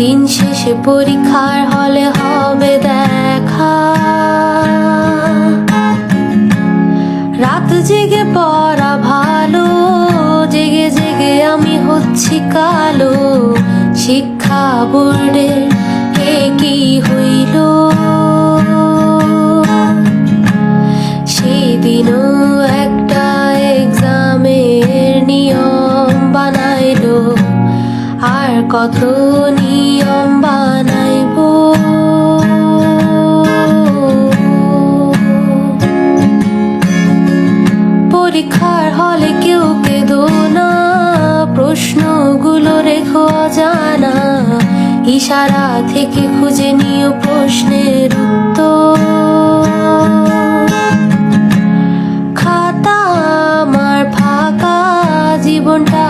দিন শেষে পরীক্ষার হলে হবে দেখা। রাত জেগে পড়া ভালো, জেগে জেগে আমি হচ্ছি কালো। শিক্ষা বোর্ডে এ কি হইল, সেদিনও একটা এক্সামের নিয়ম বানাইলো, আর কত নিয়ম বানাইবো। পরীক্ষার হলে কেউ কেঁদো না, প্রশ্নগুলো রেখো অজানা। ইশারা থেকে খুঁজে নিও প্রশ্নের উত্তর। খাতা আমার ফাঁকা, জীবনটা